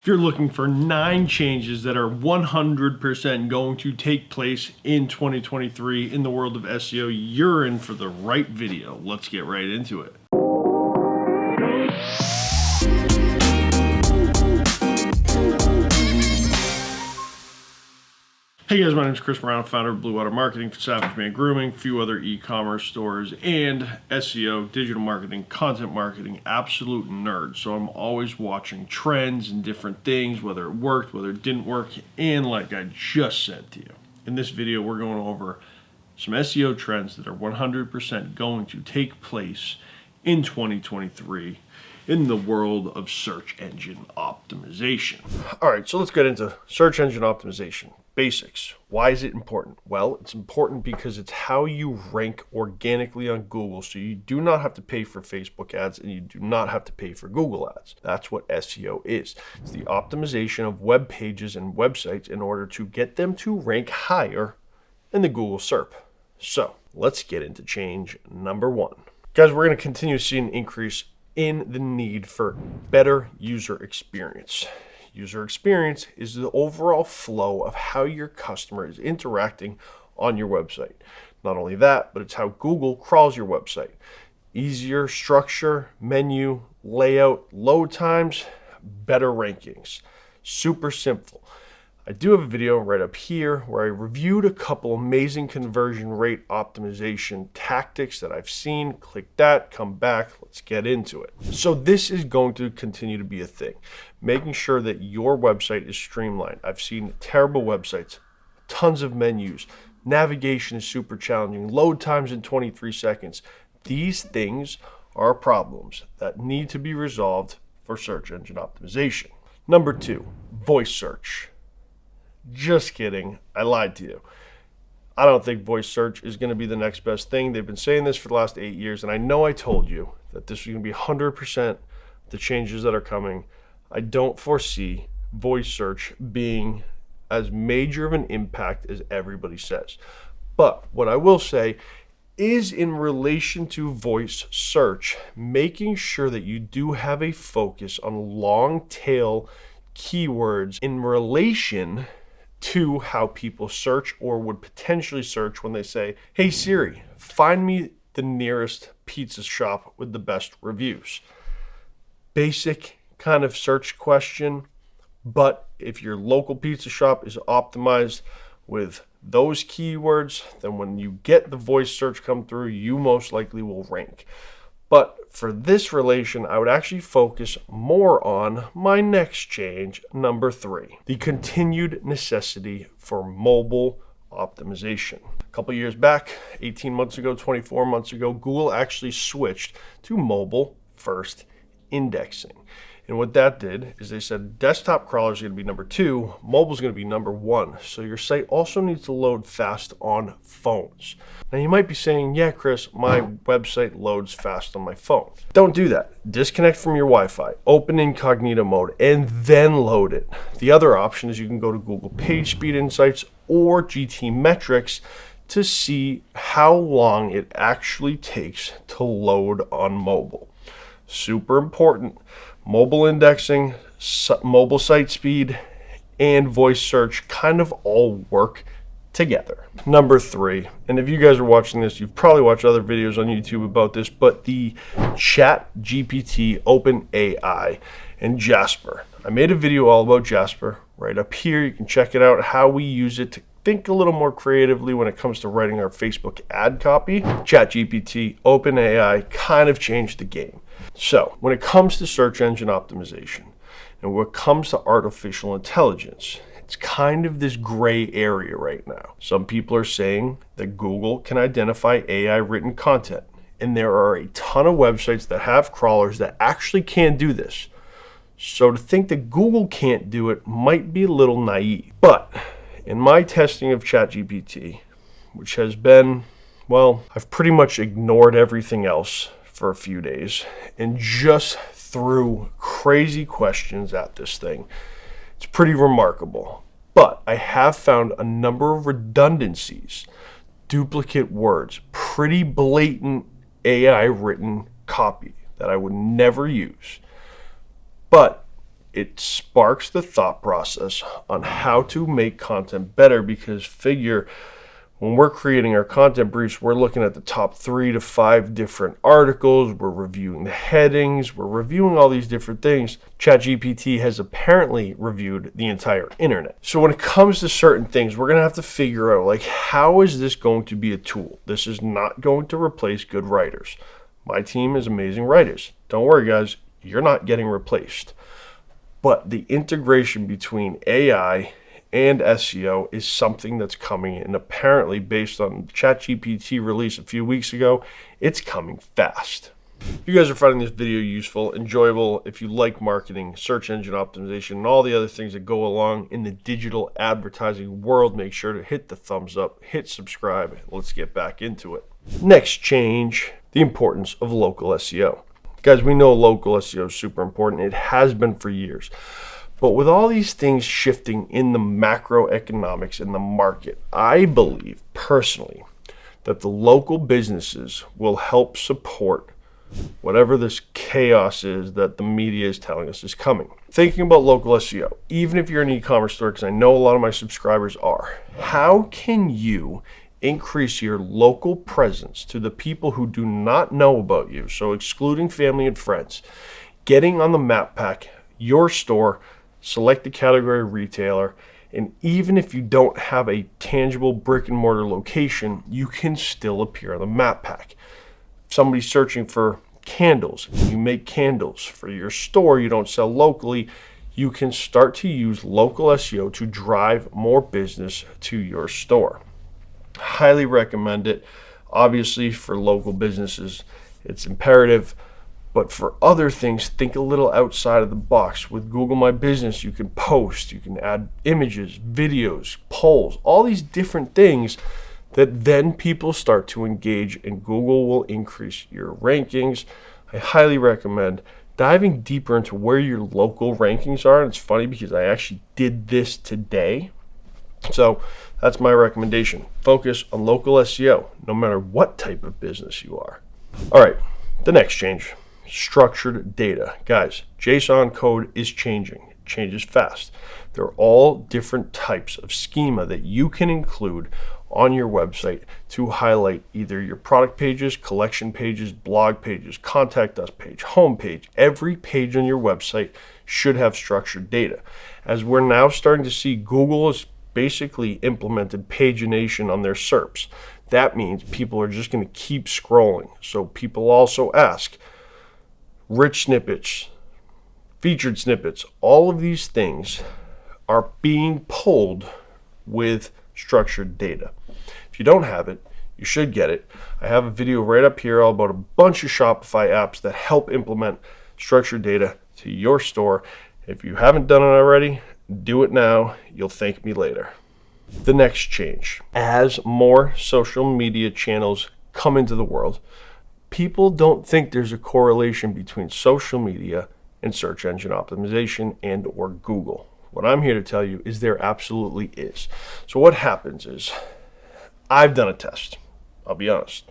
If you're looking for 9 changes that are 100% going to take place in 2023 in the world of SEO, you're in for the right video. Let's get right into it. Hey guys, my name is Chris Marrano, founder of Bluewater Marketing for Savage Man Grooming, a few other e-commerce stores, and SEO, digital marketing, content marketing, absolute nerd. So I'm always watching trends and different things, whether it worked, whether it didn't work, and like I just said to you, in this video we're going over some SEO trends that are 100% going to take place in 2023 in the world of search engine optimization. All right, so let's get into search engine optimization. Basics. Why is it important? Well, it's important because it's how you rank organically on Google, so you do not have to pay for Facebook ads and you do not have to pay for Google ads. That's what SEO is. It's the optimization of web pages and websites in order to get them to rank higher in the Google SERP. So let's get into change number 1. Guys, we're going to continue to see an increase in the need for better user experience. User experience is the overall flow of how your customer is interacting on your website. Not only that, but it's how Google crawls your website. Easier structure, menu, layout, load times, better rankings. Super simple. I do have a video right up here where I reviewed a couple amazing conversion rate optimization tactics that I've seen. Click that, come back, let's get into it. So this is going to continue to be a thing. Making sure that your website is streamlined. I've seen terrible websites, tons of menus, navigation is super challenging, load times in 23 seconds. These things are problems that need to be resolved for search engine optimization. Number 2, voice search. Just kidding. I lied to you. I don't think voice search is going to be the next best thing. They've been saying this for the last 8 years, and I know I told you that this was going to be 100% the changes that are coming. I don't foresee voice search being as major of an impact as everybody says. But what I will say is, in relation to voice search, making sure that you do have a focus on long tail keywords in relation to how people search or would potentially search when they say, "Hey Siri, find me the nearest pizza shop with the best reviews." Basic kind of search question, but if your local pizza shop is optimized with those keywords, then when you get the voice search come through, you most likely will rank. But for this relation, I would actually focus more on my next change, number 3, the continued necessity for mobile optimization. A couple years back, 18 months ago, 24 months ago, Google actually switched to mobile first indexing. And what that did is they said desktop crawler is going to be number 2, mobile is going to be number 1. So your site also needs to load fast on phones. Now you might be saying, yeah, Chris, my website loads fast on my phone. Don't do that. Disconnect from your Wi-Fi, open incognito mode, and then load it. The other option is you can go to Google PageSpeed Insights or GT Metrics to see how long it actually takes to load on mobile. Super important. Mobile indexing, mobile site speed, and voice search kind of all work together. Number 3, and if you guys are watching this, you've probably watched other videos on YouTube about this, but the ChatGPT, OpenAI, and Jasper. I made a video all about Jasper right up here. You can check it out, how we use it to think a little more creatively when it comes to writing our Facebook ad copy. ChatGPT, OpenAI kind of changed the game. So when it comes to search engine optimization and when it comes to artificial intelligence, it's kind of this gray area right now. Some people are saying that Google can identify AI written content, and there are a ton of websites that have crawlers that actually can do this. So to think that Google can't do it might be a little naive. But in my testing of ChatGPT, which has been, well, I've pretty much ignored everything else for a few days and just threw crazy questions at this thing. It's pretty remarkable. But I have found a number of redundancies, duplicate words, pretty blatant AI written copy that I would never use. But it sparks the thought process on how to make content better, because when we're creating our content briefs, we're looking at the top 3 to 5 different articles, we're reviewing the headings, we're reviewing all these different things. ChatGPT has apparently reviewed the entire internet. So when it comes to certain things, we're gonna have to figure out, like, how is this going to be a tool? This is not going to replace good writers. My team is amazing writers. Don't worry, guys, you're not getting replaced. But the integration between AI and SEO is something that's coming, and apparently, based on ChatGPT release a few weeks ago, it's coming fast. If you guys are finding this video useful, enjoyable, if you like marketing, search engine optimization, and all the other things that go along in the digital advertising world, make sure to hit the thumbs up, hit subscribe. Let's get back into it. Next change, the importance of local SEO. Guys, we know local SEO is super important. It has been for years. But with all these things shifting in the macroeconomics in the market, I believe personally that the local businesses will help support whatever this chaos is that the media is telling us is coming. Thinking about local SEO, even if you're an e-commerce store, because I know a lot of my subscribers are, how can you increase your local presence to the people who do not know about you? So excluding family and friends, getting on the map pack, your store, select the category retailer, and even if you don't have a tangible brick and mortar location, you can still appear on the map pack. If somebody's searching for candles, you make candles for your store, you don't sell locally, you can start to use local SEO to drive more business to your store. Highly recommend it. Obviously, for local businesses, it's imperative. But for other things, think a little outside of the box. With Google My Business, you can post, you can add images, videos, polls, all these different things that then people start to engage, and Google will increase your rankings. I highly recommend diving deeper into where your local rankings are. And it's funny because I actually did this today. So that's my recommendation. Focus on local SEO, no matter what type of business you are. All right, the next change. Structured data. Guys, JSON code is changing. It changes fast. They're all different types of schema that you can include on your website to highlight either your product pages, collection pages, blog pages, contact us page, home page. Every page on your website should have structured data. As we're now starting to see, Google has basically implemented pagination on their SERPs. That means people are just going to keep scrolling. So people also ask, rich snippets, featured snippets, all of these things are being pulled with structured data. If you don't have it, you should get it. I have a video right up here all about a bunch of Shopify apps that help implement structured data to your store. If you haven't done it already, do it now. You'll thank me later. The next change, as more social media channels come into the world, people don't think there's a correlation between social media and search engine optimization and or Google. What I'm here to tell you is there absolutely is. So what happens is, I've done a test. I'll be honest.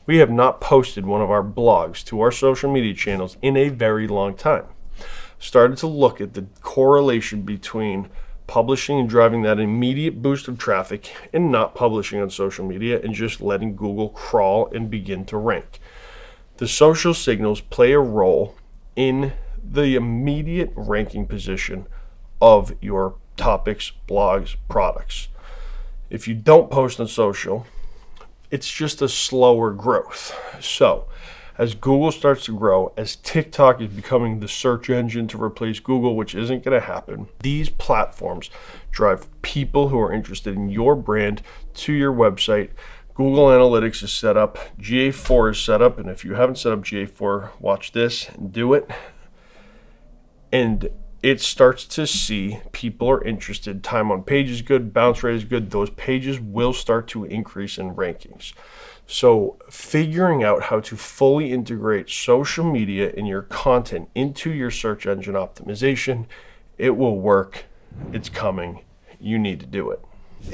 We have not posted one of our blogs to our social media channels in a very long time. Started to look at the correlation between publishing and driving that immediate boost of traffic and not publishing on social media and just letting Google crawl and begin to rank. The social signals play a role in the immediate ranking position of your topics, blogs, products. If you don't post on social, it's just a slower growth. So as Google starts to grow, as TikTok is becoming the search engine to replace Google, which isn't going to happen, these platforms drive people who are interested in your brand to your website. Google Analytics is set up, GA4 is set up, and if you haven't set up GA4, watch this and do it. And it starts to see people are interested. Time on page is good, bounce rate is good. Those pages will start to increase in rankings. So figuring out how to fully integrate social media in your content into your search engine optimization, it will work. It's coming. You need to do it.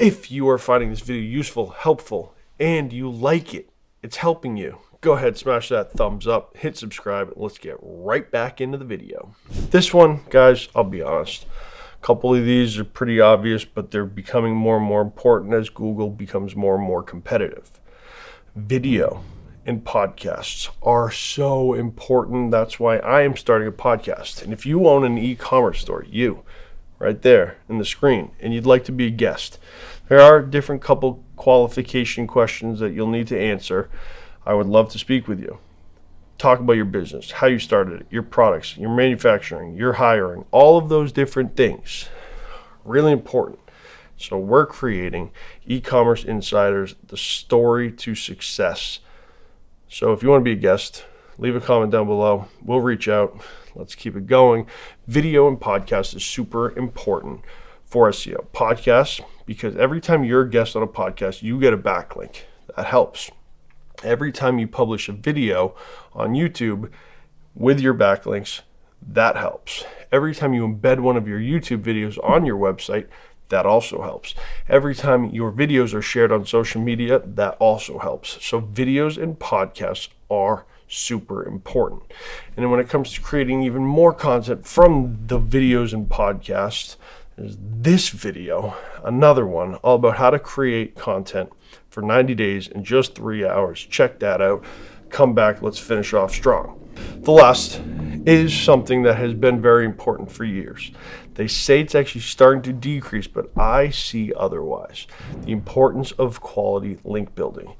If you are finding this video useful, helpful, and you like it, it's helping you, go ahead, smash that thumbs up, hit subscribe, and let's get right back into the video. This one, guys, I'll be honest, a couple of these are pretty obvious, but they're becoming more and more important as Google becomes more and more competitive. Video and podcasts are so important. That's why I am starting a podcast. And if you own an e-commerce store, you, right there in the screen, and you'd like to be a guest, there are different couple qualification questions that you'll need to answer. I would love to speak with you. Talk about your business, how you started it, your products, your manufacturing, your hiring, all of those different things. Really important. So we're creating E-commerce Insiders, the story to success. So if you want to be a guest, leave a comment down below. We'll reach out. Let's keep it going. Video and podcast is super important for SEO. Podcasts, because every time you're a guest on a podcast, you get a backlink. That helps. Every time you publish a video on YouTube with your backlinks, that helps. Every time you embed one of your YouTube videos on your website, that also helps. Every time your videos are shared on social media, that also helps. So videos and podcasts are super important. And then when it comes to creating even more content from the videos and podcasts, there's this video, another one, all about how to create content for 90 days in just 3 hours. Check that out. Come back, let's finish off strong. The last is something that has been very important for years. They say it's actually starting to decrease, but I see otherwise. The importance of quality link building.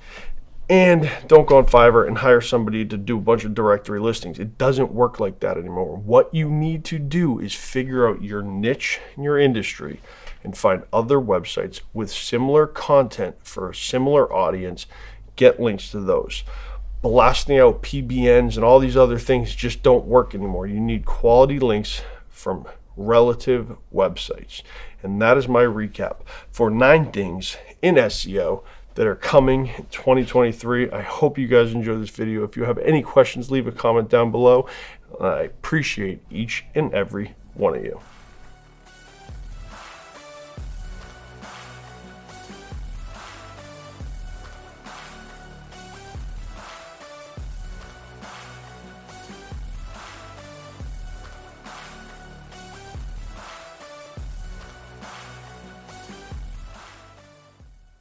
And don't go on Fiverr and hire somebody to do a bunch of directory listings. It doesn't work like that anymore. What you need to do is figure out your niche in your industry and find other websites with similar content for a similar audience. Get links to those. Blasting out PBNs and all these other things just don't work anymore. You need quality links from relative websites. And that is my recap for 9 things in SEO that are coming in 2023. I hope you guys enjoyed this video. If you have any questions, leave a comment down below. I appreciate each and every one of you.